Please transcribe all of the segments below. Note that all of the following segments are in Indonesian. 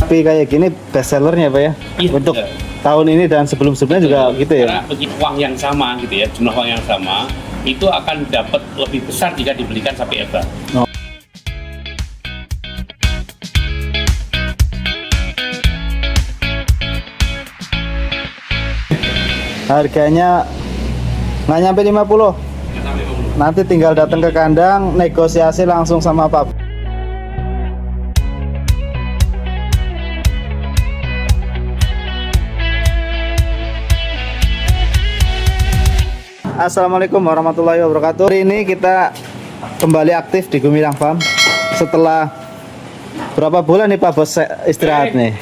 sapi kayak gini best sellernya Pak ya? Iya, Untuk iya. tahun ini dan sebelum-sebelumnya juga gitu ya? Karena begitu uang yang sama gitu ya, jumlah uang yang sama itu akan dapat lebih besar jika dibelikan sapi EVA. Oh. Harganya nggak nyampe 50. Nanti tinggal datang ke kandang, negosiasi langsung sama Pak. Assalamualaikum warahmatullahi wabarakatuh. Hari ini kita kembali aktif di Gumilang Farm. Setelah berapa bulan nih Pak Bos istirahat nih?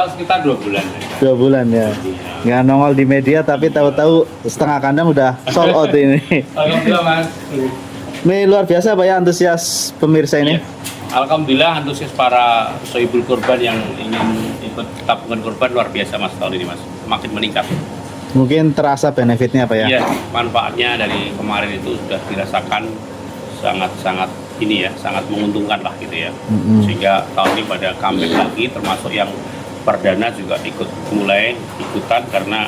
Sekitar 2 bulan. 2 bulan ya. Nggak nongol di media tapi tahu-tahu setengah kandang udah sold out ini. Alhamdulillah Mas. Ini luar biasa Pak ya, antusias pemirsa ini. Iya. Alhamdulillah antusias para sohibul kurban yang ingin ikut tabungan kurban luar biasa Mas tahun ini Mas. Makin meningkat. Mungkin terasa benefitnya Pak ya. Iya, manfaatnya dari kemarin itu sudah dirasakan sangat-sangat ini ya, sangat menguntungkan lah gitu ya. Sehingga tahun ini pada comeback lagi, termasuk yang perdana juga mulai ikutan karena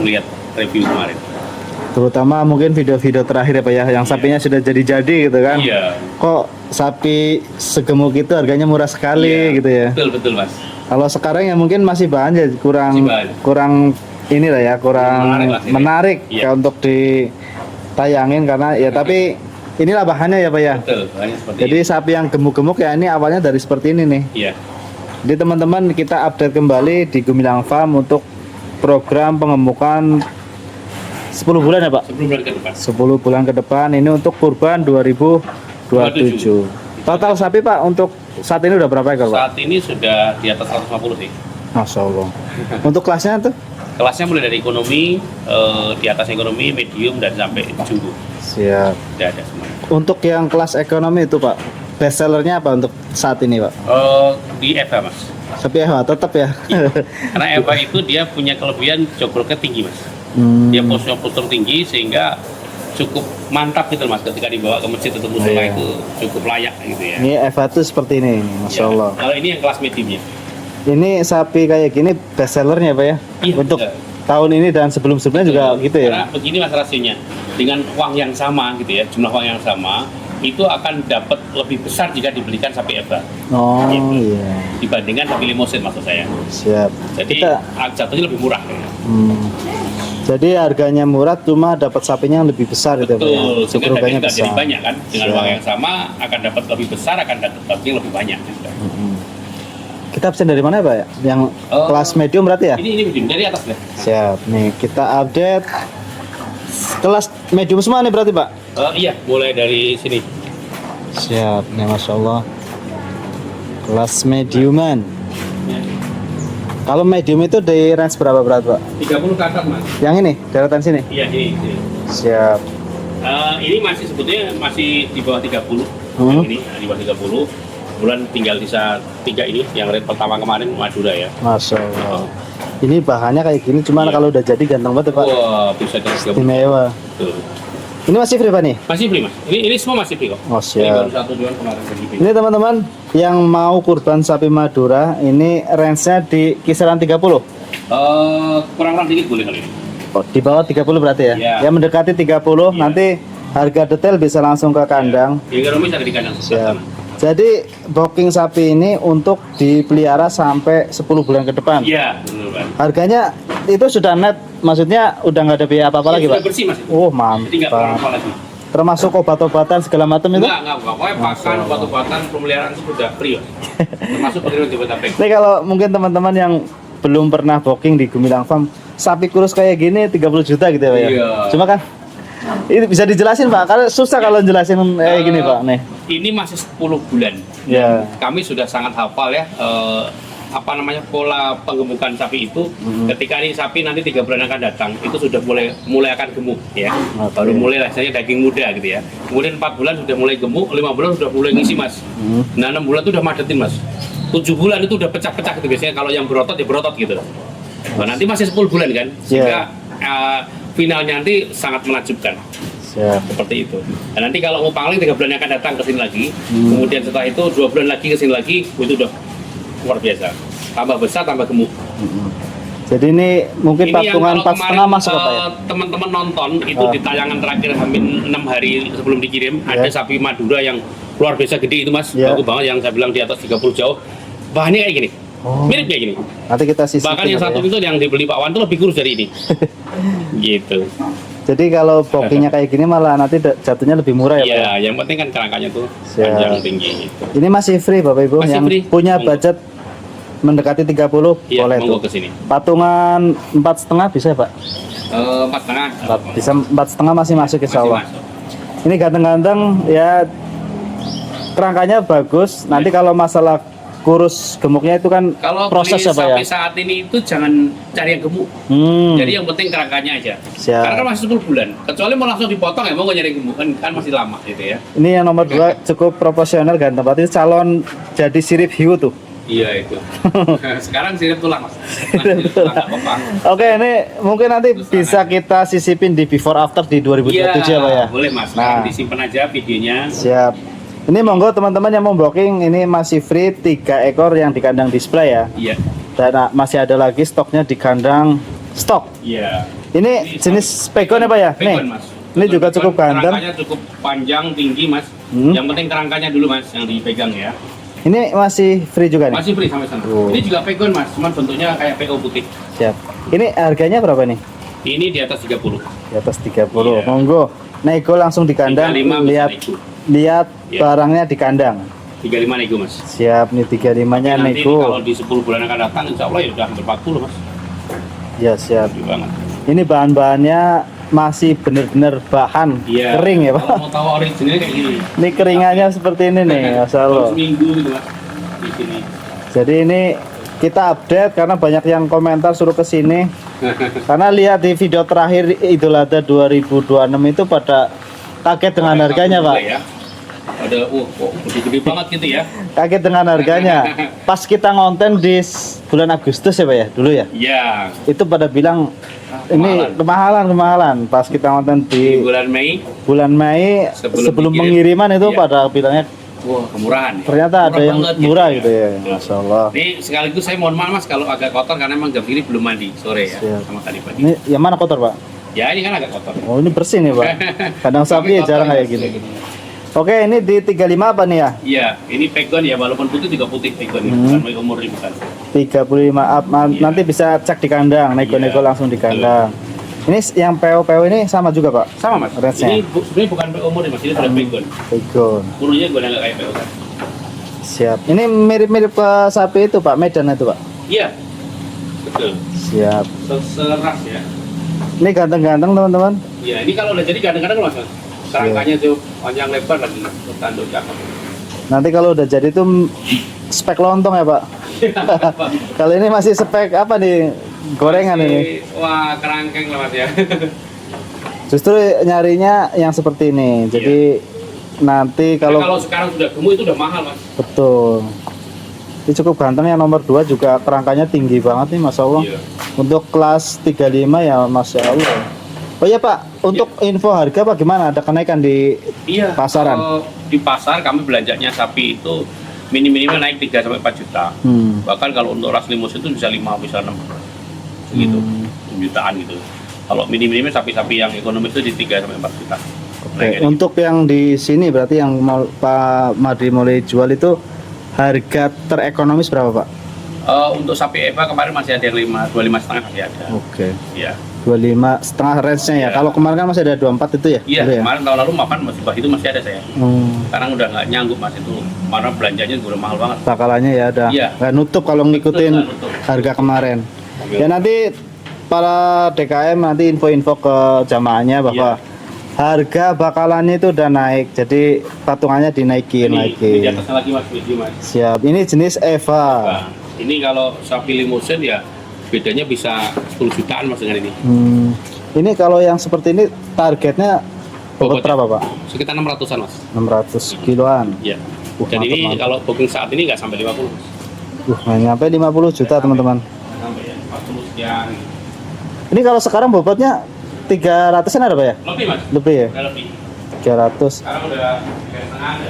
melihat review kemarin. Terutama mungkin video-video terakhir ya Pak ya, yang sapinya sudah jadi-jadi gitu kan. Iya. Kok sapi segemuk itu harganya murah sekali Iya, gitu ya. Betul Mas. Kalau sekarang ya mungkin masih bahan ya kurang inilah ya, kurang menarik Iya. ya untuk ditayangin karena ya tapi inilah bahannya ya Pak ya. Betul, hanya seperti Jadi sapi yang gemuk-gemuk ya ini awalnya dari seperti ini nih. Iya. Jadi teman-teman kita update kembali di Gumilang Farm untuk program pengemukan 10 bulan ya Pak? 10 bulan ke depan. 10 bulan ke depan ini untuk kurban 2027. Total sapi Pak untuk saat ini udah berapa ekor Pak? Saat ini sudah di atas 150 sih. Masya Allah. Untuk kelasnya tuh? Kelasnya mulai dari ekonomi, di atas ekonomi, medium, dan sampai jumbo. Siap. Sudah ada semua. Untuk yang kelas ekonomi itu Pak, best sellernya apa untuk saat ini Pak? Di EVA Mas. Sapi Ewa tetap ya? Karena EVA itu dia punya kelebihan jogroknya tinggi Mas. Dia postur tinggi sehingga cukup mantap gitu Mas ketika dibawa ke masjid atau musola Iya. itu cukup layak gitu ya. Ini Eva tuh seperti ini, Masya Ya, Allah. kalau ini yang kelas mediumnya. Ini sapi kayak gini best sellernya Pak ya? Iya, Untuk betul. tahun ini dan sebelum-sebelumnya juga gitu ya? Karena begini Mas rasionya, dengan uang yang sama gitu ya, jumlah uang yang sama itu akan dapat lebih besar jika dibelikan sapi EVA Oh Gitu. iya, dibandingkan sapi limosin maksud saya. siap. Jadi Kita, jatuhnya lebih murah. jadi harganya murah cuma dapat sapinya yang lebih besar gitu Pak ya? Betul, sehingga Cukuruganya dagingnya jadi besar. banyak kan. Dengan Siap. uang yang sama akan dapat lebih besar, akan dapat daging lebih banyak juga. Kita pesen dari mana Pak ya? Yang Oh. kelas medium berarti ya? Ini medium dari atas deh. Siap, nih kita update kelas medium semua nih berarti Pak? Iya, mulai dari sini. Siap, nih Masya Allah kelas mediuman. Kalau medium itu dari range berapa berat Pak? 30 ke atas Mas. Yang ini, deretan sini? Iya, ini. Siap. Ini masih sebetulnya masih di bawah 30. Yang ini di bawah 30. Bulan tinggal sisa 3 ini yang rate pertama kemarin Madura ya. Masya Allah. Ini bahannya kayak gini, cuman Iya. kalau udah jadi ganteng banget ya, Pak. Wah, bisa dari 30. Istimewa. Betul. Ini masih free Pak nih? Masih free Mas. Ini semua masih free kok. Oh, Ini siap. baru 1 bulan kemarin pergi free. Ini teman-teman yang mau kurban sapi Madura, ini range-nya di kisaran 30. Kurang-kurang dikit boleh kali ini. Oh, di bawah 30 berarti ya? Iya. Ya mendekati 30, Iya. nanti harga detail bisa langsung ke kandang. Di ekonomi ada di kandang. Siap. Jadi booking sapi ini untuk dipelihara sampai 10 bulan ke depan. Iya, betul Pak. Harganya itu sudah net, maksudnya udah nggak ada biaya apa-apa lagi Sudah Pak? bersih Mas. Oh Jadi nggak perlu mantap. apa lagi. Termasuk obat-obatan segala macam itu? Enggak. Pokoknya pakan, obat-obatan, pemeliharaan itu sudah free Mas. Termasuk pengiriman di Kota Ini kalau mungkin teman-teman yang belum pernah booking di Gumilang Farm, sapi kurus kayak gini 30 juta gitu ya Pak ya? Iya. Cuma kan ini bisa dijelasin Pak, karena susah kalau jelasin kayak gini Pak nih. Ini masih 10 bulan. Ya. Kami sudah sangat hafal ya pola penggemukan sapi itu. Ketika ini sapi nanti 3 bulan akan datang itu sudah mulai akan gemuk ya. Oke. Baru mulai rasanya daging muda gitu ya. Kemudian 4 bulan sudah mulai gemuk, 5 bulan sudah mulai ngisi Mas. Nah 6 bulan itu udah madetin Mas. 7 bulan itu udah pecah-pecah gitu biasanya, kalau yang berotot ya berotot gitu. Nah, nanti masih 10 bulan kan, sehingga finalnya nanti sangat menakjubkan. Siap. Seperti itu. Dan nanti kalau mau pangling 3 bulan yang akan datang ke sini lagi, kemudian setelah itu 2 bulan lagi ke sini lagi, itu udah luar biasa. Tambah besar, tambah gemuk. Jadi ini mungkin Ini yang patungan kalau 4,5 masuk apa ya? teman-teman nonton itu di tayangan terakhir hamin 6 hari sebelum dikirim ada sapi Madura yang luar biasa gede itu mas, Ya. bagus banget yang saya bilang di atas 30 jauh. Bahannya kayak gini, mirip kayak gini. Nanti kita sisipin. Bahkan yang apa satu ya. itu yang dibeli Pak Wan itu lebih kurus dari ini. Gitu. Jadi kalau boxingnya kayak gini malah nanti jatuhnya lebih murah ya Pak? Iya, yang penting kan kerangkanya tuh Siap. panjang tinggi gitu. Ini masih free Bapak Ibu Masih yang free. punya Monggo. budget mendekati 30 Iya, boleh monggo tuh. ke sini. Patungan 4,5 bisa ya Pak? 4,5. Bisa 4,5 masih masuk insya Masih Allah. masuk. Ini ganteng-ganteng ya, kerangkanya bagus. Nanti kalau masalah kurus gemuknya itu kan Kalau proses beli apa ya? sapi saat ini itu jangan cari yang gemuk. Jadi yang penting kerangkanya aja. Siap. Karena kan masih 10 bulan. Kecuali mau langsung dipotong ya mau nggak nyari gemuk kan masih lama gitu ya. Ini yang nomor 2 cukup proporsional ganteng. Berarti calon jadi sirip hiu tuh. Iya itu. Sekarang sirip tulang mas. Sirip tulang nggak apa-apa. Oke, ini mungkin nanti bisa kita sisipin di before after di 2027 ya Pak ya? Boleh mas. Nah. Nah. Disimpan aja videonya. Siap. Ini monggo teman-teman yang mau booking, ini masih free 3 ekor yang di kandang display ya. Iya. Dan masih ada lagi stoknya di kandang stok. Iya. Ini jenis pegon ya Pak ya? Pegon, Nih. mas. Ini juga Pegon, cukup ganteng. Kerangkanya cukup panjang tinggi mas. Hmm. Yang penting kerangkanya dulu mas yang dipegang ya. Ini masih free juga nih. Masih free sampai sana. Oh. Ini juga pegon mas, cuman bentuknya kayak PO putih. Siap. Ini harganya berapa nih? Ini di atas 30. Di atas 30. Iya. Monggo. Nego langsung di kandang, 35 lihat bisa nego. lihat Iya. barangnya di kandang. 35 nego mas. Siap nih 35-nya Nanti nego. kalau di 10 bulan akan datang insya Allah ya udah hampir 40 mas. Ya siap. Gede banget. Ini bahan-bahannya masih bener-bener bahan Iya. kering ya Pak. Kalau mau tahu originalnya kayak gini. Ini keringannya seperti ini nih, Masya Allah. Seminggu gitu mas di sini. Jadi ini kita update karena banyak yang komentar suruh ke sini. Karena lihat di video terakhir Idul Adha 2026 itu pada kaget dengan harganya Pak. Ya. Ada kok gede-gede banget gitu ya. Kaget dengan harganya. Pas kita ngonten di bulan Agustus ya Pak ya, dulu ya. Iya. Itu pada bilang ini kemahalan. Pas kita ngonten Di di bulan Mei, bulan Mei sebelum dikirim. pengiriman itu Iya. pada bilangnya wah kemurahan. ternyata ada Murah yang banget murah gitu gitu ya. Masya Allah. Ini sekaligus saya mohon maaf mas kalau agak kotor karena emang jam ini belum mandi sore ya Siap. sama tadi pagi. Ini yang mana kotor Pak? Ya ini kan agak kotor. Oh ini bersih nih Pak. Kadang sapi ya Tapi jarang kotor, kayak Mas. gini. Oke ini di 35 apa nih ya? Iya, ini pegon ya walaupun putih juga putih pegon Hmm. bukan umur ini bukan. 35 up. Iya. Nanti bisa cek di kandang, nego-nego Iya. langsung di kandang. Ini yang PO-PO ini sama juga Pak? Sama mas. Range-nya? Ini sebenarnya bukan umur mas, ini sudah pegon. Pegon. Bulunya gue nggak kayak pegon. Siap. Ini mirip-mirip ke sapi itu Pak, Medan itu Pak? Iya, betul. Siap. Seras ya. Ini ganteng-ganteng teman-teman. Iya, ini kalau udah jadi kadang-kadang mas, kerangkanya tuh panjang lebar dan tanduk cakep. Nanti kalau udah jadi itu spek lontong ya Pak? Kalau ini masih spek apa nih? Gorengan ini. Wah, kerangkeng lah mas ya. Justru nyarinya yang seperti ini. Jadi nanti Kalau kalau sekarang sudah gemuk itu udah mahal mas. betul. Ini cukup ganteng yang nomor 2 juga kerangkanya tinggi banget nih Masya Allah. Iya. Untuk kelas 35 ya Masya Allah. Oh iya Pak, untuk info harga Pak gimana? Ada kenaikan di Iya. Pasaran? Kalau di pasar kami belanjanya sapi itu minim-minimnya naik 3 sampai 4 juta. Bahkan kalau untuk ras limus itu bisa 5 bisa 6 gitu. 6 jutaan gitu. Kalau minim-minimnya sapi-sapi yang ekonomis itu di 3 sampai 4 juta. Oke, Naiknya. untuk yang di sini berarti yang mau Pak Madri mulai jual itu harga terekonomis berapa Pak? Untuk sapi Eva kemarin masih ada yang 25,5 masih ada. Oke. Iya. 25 setengah range-nya ya. Iya. Kalau kemarin kan masih ada 24 itu ya? Iya, Dulu ya? kemarin tahun lalu makan masih itu masih ada saya. Hmm, Sekarang udah nggak nyanggup mas itu, karena belanjanya juga udah mahal banget. bakalannya ya ada. Iya. Nggak nutup kalau ngikutin Nggak nutup. harga kemarin. Oke. Ya nanti para DKM nanti info-info ke jamaahnya bahwa harga bakalannya itu udah naik. Jadi patungannya dinaikin Ini lagi. di atasnya lagi mas, ini mas. Siap. Ini jenis Eva. Nah, ini kalau sapi limusin ya bedanya bisa 10 jutaan mas dengan ini. Ini kalau yang seperti ini targetnya bobot Bobotnya? berapa Pak? Sekitar 600-an mas. 600 kiloan. Iya. mantap, Dan ini mantap. kalau booking saat ini nggak sampai 50 mas. Nggak nyampe 50 juta teman-teman. Nggak sampai ya, 40 sekian. Ini kalau sekarang bobotnya 300-an ada Pak ya? Lebih mas, Lebih ya? udah lebih. 300. Sekarang udah kayak setengah ada.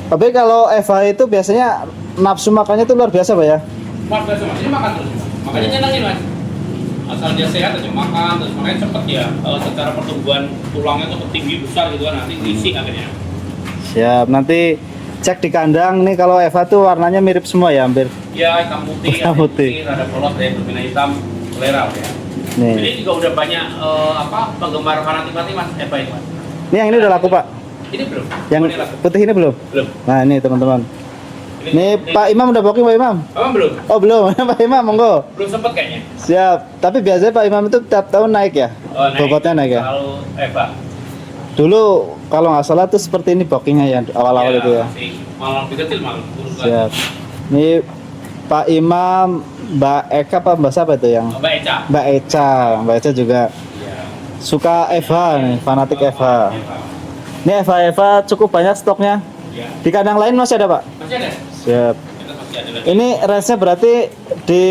Tapi kalau Eva itu biasanya nafsu makannya itu luar biasa Pak ya. Luar biasa mas, ini makan terus. Makanya nyenengin mas. Asal dia sehat aja makan terus, makanya cepet ya secara pertumbuhan tulangnya tuh tinggi besar gitu kan, nanti isi akhirnya. Siap, nanti cek di kandang nih kalau Eva tuh warnanya mirip semua ya hampir. Ya hitam putih, Hitam putih. ada polos ya, berbina hitam, selera ya. Nih. Jadi juga udah banyak penggemar fanatik mas, Eva ini mas. Ini yang ini udah laku Pak. Ini belum. Yang Ini laku. putih ini belum? Belum. Nah ini teman-teman. Ini Pak Imam udah booking Pak Imam? Emang belum? Oh belum, Pak Imam monggo. Belum sempet kayaknya. Siap. Tapi biasanya Pak Imam itu tiap tahun naik ya? Oh, naik. Bobotnya naik ya? Kalau Eva. Dulu kalau nggak salah tuh seperti ini bookingnya ya awal-awal itu ya. Masih malah lebih kecil malah. Siap. Ini Pak Imam, Mbak Eka apa Mbak siapa itu yang? Mbak Eca. Mbak Eca juga Iya. suka Eva nih, fanatik Eva. Ini Eva cukup banyak stoknya. Iya. Di kandang lain masih ada Pak? Masih ada? Siap. Kita masih ada lagi. Ini range-nya berarti di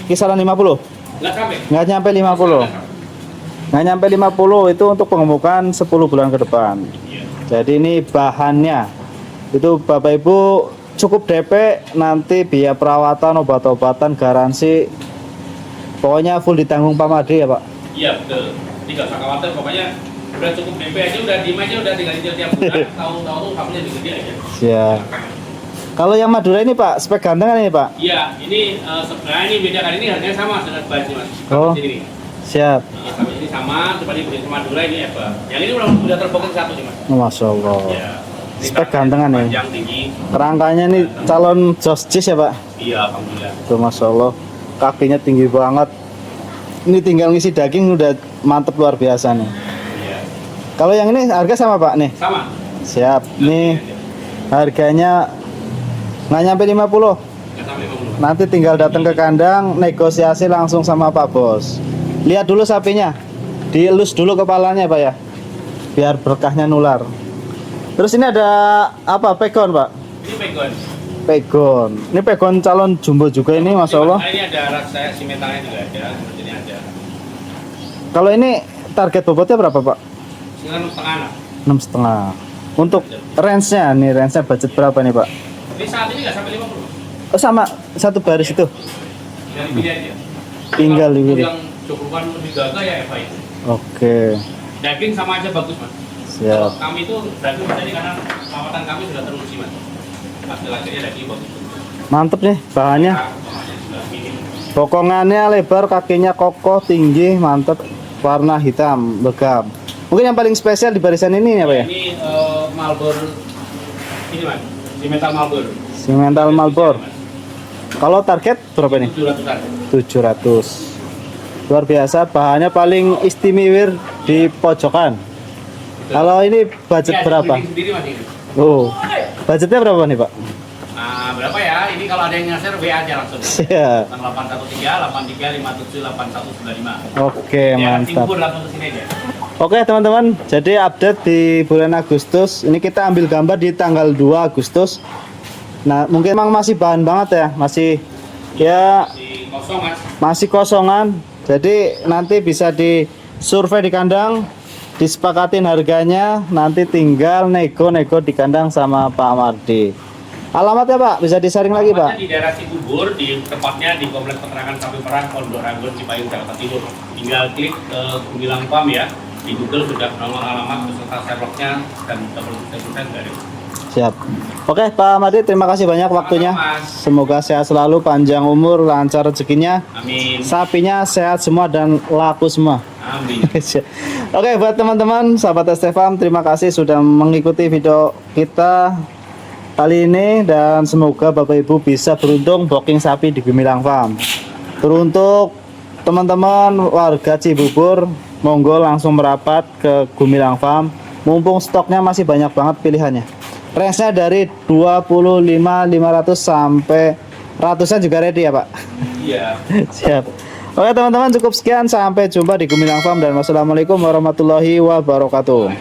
kisaran 50? Nggak sampai. Nggak nyampe 50? Nggak nyampe 50 itu untuk pengemukan 10 bulan ke depan. Iya. Jadi ini bahannya itu Bapak Ibu cukup DP, nanti biaya perawatan, obat-obatan, garansi pokoknya full ditanggung Pak Made ya Pak. Iya betul. Tidak usah khawatir, pokoknya udah cukup DP aja, udah diem aja, udah tinggal cicil tiap bulan. Tahu-tahu tuh kamunya gede aja. Siap. Kalau yang Madura ini Pak, spek gantengan ini Pak? Iya, ini sebenarnya ini beda kali ini harganya sama dengan baju mas. Oh. Ini. Siap. Kami ini sama, cuma ini sama Madura ini apa? Yang ini udah terbokong satu nih mas. Masya Allah. Iya. Ini Spek gantengan ya? Panjang tinggi. Kerangkanya nih calon Jostis ya Pak? Iya, alhamdulillah. Tuh Masya Allah. Kakinya tinggi banget. Ini tinggal ngisi daging udah mantep luar biasa nih. Iya. Kalau yang ini harga sama Pak nih? Sama. Siap. Nih harganya nggak nyampe 50. Nggak sampai 50. Nanti tinggal datang ke kandang, negosiasi langsung sama Pak Bos. Lihat dulu sapinya, dielus dulu kepalanya Pak ya, biar berkahnya nular. Terus ini ada apa? Pegon Pak? Ini pegon. Pegon. Ini pegon calon jumbo juga ini, Masya Allah. Ini ada rasa simetalnya juga ada, ini ada. Kalau ini target bobotnya berapa Pak? 9,5 anak. 6,5. Untuk range-nya, nih range-nya budget berapa nih Pak? Ini saat ini nggak sampai 50. Oh sama, satu baris itu. Dari pilih aja. Tinggal Kalau dipilih. yang cukupan lebih gagah ya Eva itu. Oke, Daging sama aja bagus mas. siap. Kalau kami itu daging tadi karena perawatan kami sudah teruji mas. Hasil-hasilnya daging bagus. Mantep nih bahannya. Pokoknya sudah minim. Bokongannya lebar, kakinya kokoh, tinggi, mantep. Warna hitam, begam. Mungkin yang paling spesial di barisan ini ya Pak ya? Ini Marlboro. Ini mas. Di metal Marlboro. Simental Marlboro. Kalau target berapa nih? 700-an. 700. Luar biasa, bahannya paling istimewa di pojokan. Kalau ini budget Ini ada berapa? sendiri mas ini. Oh, budgetnya berapa nih Pak? Nah, berapa ya? Ini kalau ada yang nyasar WA aja langsung. Siap. 813 83 57 8195. Oke, Ya, mantap. Timur langsung ke sini aja. Oke teman-teman, jadi update di bulan Agustus. Ini kita ambil gambar di tanggal 2 Agustus. Nah, mungkin emang masih bahan banget ya, masih ya Di kosong mas. masih kosongan. Jadi nanti bisa di survei di kandang, disepakatin harganya, nanti tinggal nego-nego di kandang sama Pak Mardi. Alamatnya Pak, bisa disaring lagi Pak? Alamatnya di daerah Cibubur, di tepatnya di Kompleks Peternakan Sapi Perah, Pondok Ranggon, Cipayung, Jakarta Timur. Tinggal klik ke Gumilang Farm ya. Di Google sudah nomor alamat beserta Sherlocknya dan double dari. Siap. Oke Pak Mardi, terima kasih banyak waktunya. Mas. Semoga sehat selalu, panjang umur, lancar rezekinya. Amin. Sapinya sehat semua dan laku semua. Amin. Oke, buat teman-teman sahabat ST Farm, terima kasih sudah mengikuti video kita kali ini dan semoga Bapak Ibu bisa beruntung booking sapi di Gumilang Farm. Teruntuk teman-teman warga Cibubur, monggo langsung merapat ke Gumilang Farm. Mumpung stoknya masih banyak banget pilihannya. Range-nya dari 25.500 sampai ratusan juga ready ya Pak. Iya. Siap. Oke teman-teman, cukup sekian, sampai jumpa di Gumilang Farm dan wassalamualaikum warahmatullahi wabarakatuh.